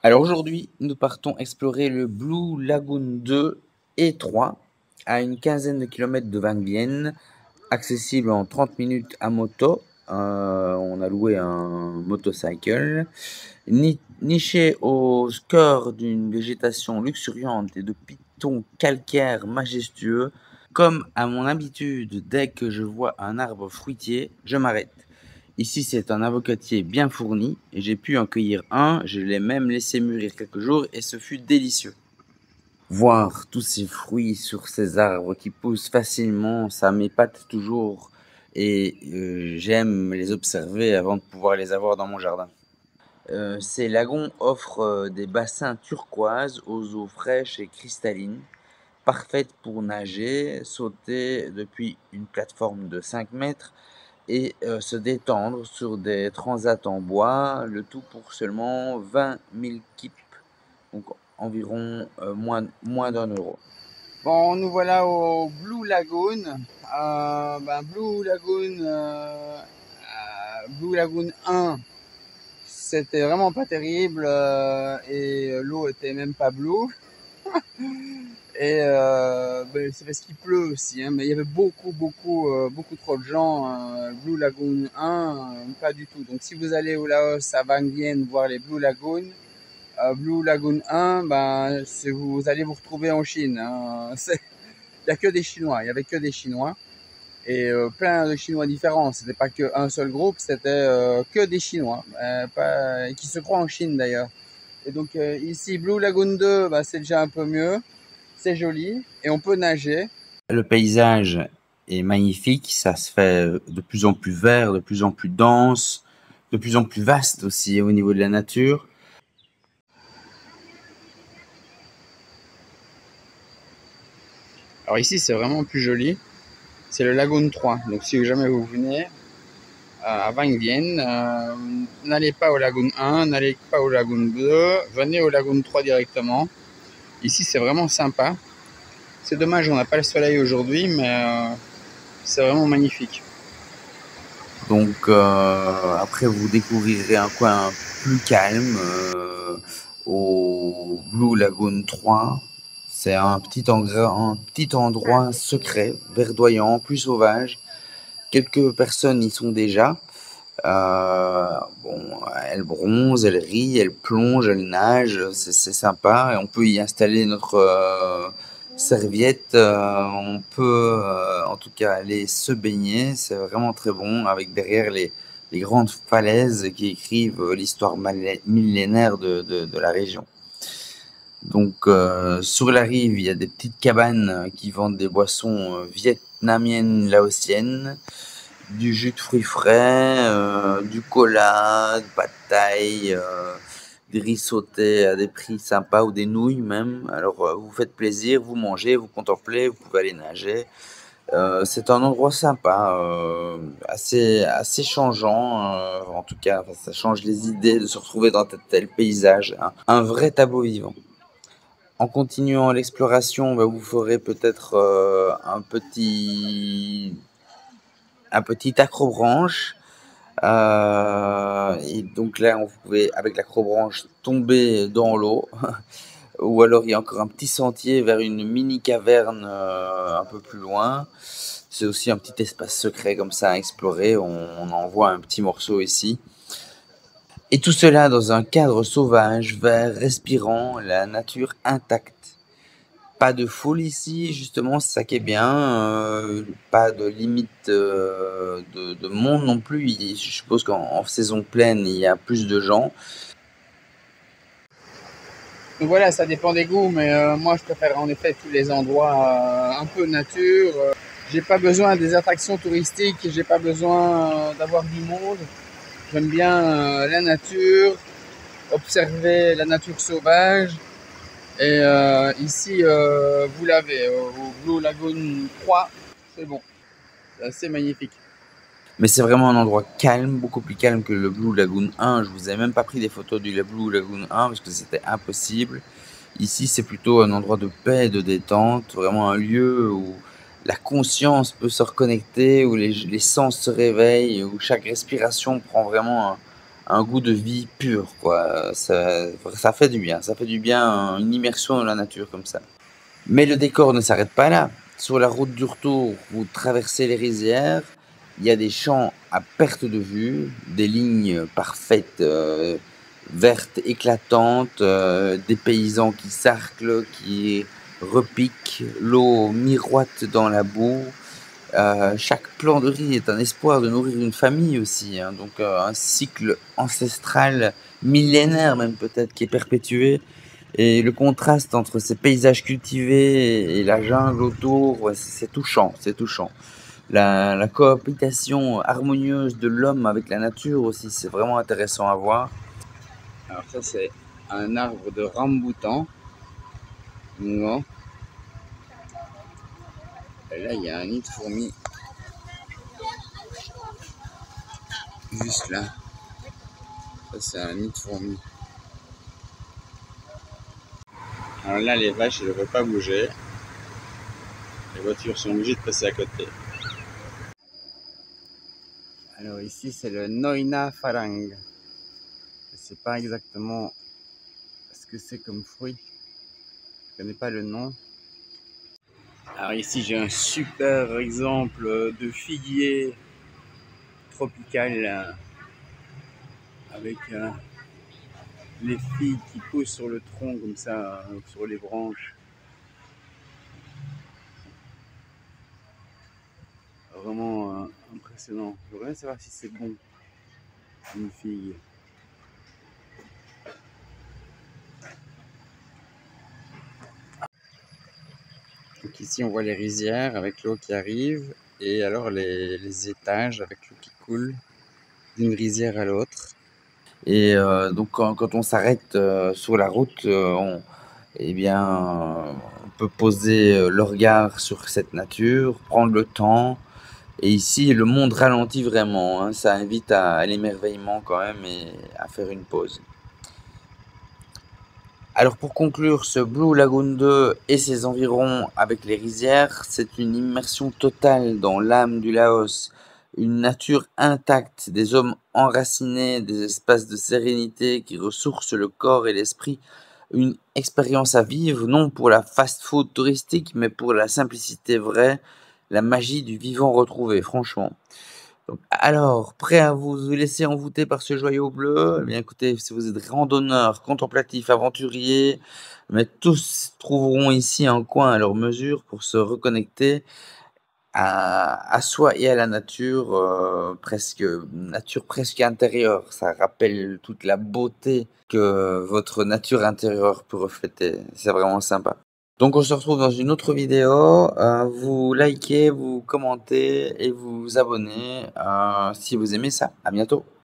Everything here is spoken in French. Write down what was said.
Alors aujourd'hui, nous partons explorer le Blue Lagoon 2 et 3, à une quinzaine de kilomètres de Van Vienne, accessible en 30 minutes à moto. On a loué un motocycle, niché au cœur d'une végétation luxuriante et de pitons calcaires majestueux. Comme à mon habitude, dès que je vois un arbre fruitier, je m'arrête. Ici, c'est un avocatier bien fourni et j'ai pu en cueillir un. Je l'ai même laissé mûrir quelques jours et ce fut délicieux. Voir tous ces fruits sur ces arbres qui poussent facilement, ça m'épate toujours et j'aime les observer avant de pouvoir les avoir dans mon jardin. Ces lagons offrent des bassins turquoises aux eaux fraîches et cristallines, parfaites pour nager, sauter depuis une plateforme de 5 mètres et se détendre sur des transats en bois, le tout pour seulement 20 000 kips, donc environ moins d'1 euro. Bon, nous voilà au Blue Lagoon. Blue Lagoon 1, c'était vraiment pas terrible et l'eau était même pas bleue. Et c'est parce qu'il pleut aussi, hein, mais il y avait beaucoup trop de gens. Blue Lagoon 1, pas du tout. Donc si vous allez au Laos à Van Vienne voir les Blue Lagoon, Blue Lagoon 1, vous allez vous retrouver en Chine, hein. Il n'y a que des Chinois, il n'y avait que des Chinois. Et plein de Chinois différents. C'était pas qu'un seul groupe, c'était que des Chinois, qui se croient en Chine d'ailleurs. Et donc ici, Blue Lagoon 2, c'est déjà un peu mieux. C'est joli et on peut nager. Le paysage est magnifique, ça se fait de plus en plus vert, de plus en plus dense, de plus en plus vaste aussi au niveau de la nature. Alors ici, c'est vraiment plus joli. C'est le Lagoon 3. Donc si jamais vous venez à Van Vienne, n'allez pas au Lagoon 1, n'allez pas au Lagoon 2, venez au Lagoon 3 directement. Ici, c'est vraiment sympa. C'est dommage, on n'a pas le soleil aujourd'hui, mais c'est vraiment magnifique. Donc après, vous découvrirez un coin plus calme au Blue Lagoon 3. C'est un petit endroit secret, verdoyant, plus sauvage. Quelques personnes y sont déjà. Bon, elles bronzent, elles rient, elles plongent, elles nagent, c'est sympa. Et on peut y installer notre serviette. On peut en tout cas aller se baigner. C'est vraiment très bon avec derrière les grandes falaises qui écrivent l'histoire millénaire de la région. Donc sur la rive, il y a des petites cabanes qui vendent des boissons vietnamiennes, laotiennes, du jus de fruits frais, du cola, du pad thaï, des riz sautés à des prix sympas ou des nouilles même. Alors vous faites plaisir, vous mangez, vous contemplez, vous pouvez aller nager. C'est un endroit sympa, assez changeant, en tout cas, ça change les idées de se retrouver dans tel paysage, hein. Un vrai tableau vivant. En continuant l'exploration, vous ferez peut-être un petit accrobranche. Et donc là, vous pouvez, avec l'acrobranche, tomber dans l'eau. Ou alors, il y a encore un petit sentier vers une mini caverne un peu plus loin. C'est aussi un petit espace secret comme ça à explorer. On en voit un petit morceau ici. Et tout cela dans un cadre sauvage, vert, respirant, la nature intacte. Pas de foule ici, justement, c'est ça qui est bien. Pas de limite de monde non plus. Je suppose qu'en saison pleine, il y a plus de gens. Donc voilà, ça dépend des goûts, mais moi je préfère en effet tous les endroits un peu nature. J'ai pas besoin des attractions touristiques, j'ai pas besoin d'avoir du monde. J'aime bien la nature, observer la nature sauvage. Et ici, vous l'avez au Blue Lagoon 3, c'est bon, c'est assez magnifique. Mais c'est vraiment un endroit calme, beaucoup plus calme que le Blue Lagoon 1. Je vous ai même pas pris des photos du Blue Lagoon 1 parce que c'était impossible. Ici, c'est plutôt un endroit de paix, de détente, vraiment un lieu où la conscience peut se reconnecter, où les sens se réveillent, où chaque respiration prend vraiment un goût de vie pur, quoi. Ça fait du bien, ça fait du bien, une immersion dans la nature comme ça. Mais le décor ne s'arrête pas là. Sur la route du retour, vous traversez les rizières, il y a des champs à perte de vue, des lignes parfaites, vertes éclatantes, des paysans qui sarclent, qui repiquent, l'eau miroite dans la boue. Chaque plant de riz est un espoir de nourrir une famille aussi, hein. Donc un cycle ancestral, millénaire même peut-être, qui est perpétué. Et le contraste entre ces paysages cultivés et la jungle autour, ouais, c'est touchant, c'est touchant. La cohabitation harmonieuse de l'homme avec la nature aussi, c'est vraiment intéressant à voir. Alors ça, c'est un arbre de ramboutan. Non. Et là, il y a un nid de fourmis. Juste là. Ça, c'est un nid de fourmis. Alors là, les vaches, elles ne veulent pas bouger. Les voitures sont obligées de passer à côté. Alors ici, c'est le Noina Farang. Je ne sais pas exactement ce que c'est comme fruit. Je ne connais pas le nom. Alors ici, j'ai un super exemple de figuier tropical avec les figues qui poussent sur le tronc comme ça, sur les branches. Vraiment impressionnant. Je voudrais savoir si c'est bon, une figue. Donc ici, on voit les rizières avec l'eau qui arrive et alors les étages avec l'eau qui coule d'une rizière à l'autre. Et donc quand on s'arrête sur la route, eh bien, on peut poser le regard sur cette nature, prendre le temps. Et ici, le monde ralentit vraiment, hein. Ça invite à l'émerveillement quand même et à faire une pause. Alors pour conclure, ce Blue Lagoon 2 et ses environs avec les rizières, c'est une immersion totale dans l'âme du Laos, une nature intacte, des hommes enracinés, des espaces de sérénité qui ressourcent le corps et l'esprit, une expérience à vivre, non pour la fast-food touristique, mais pour la simplicité vraie, la magie du vivant retrouvé, franchement. Donc, alors, prêt à vous laisser envoûter par ce joyau bleu? Eh bien, écoutez, si vous êtes randonneur, contemplatif, aventurier, mais tous trouveront ici un coin à leur mesure pour se reconnecter à soi et à la nature, nature presque intérieure. Ça rappelle toute la beauté que votre nature intérieure peut refléter. C'est vraiment sympa. Donc on se retrouve dans une autre vidéo. Vous likez, vous commentez et vous abonnez si vous aimez ça. À bientôt.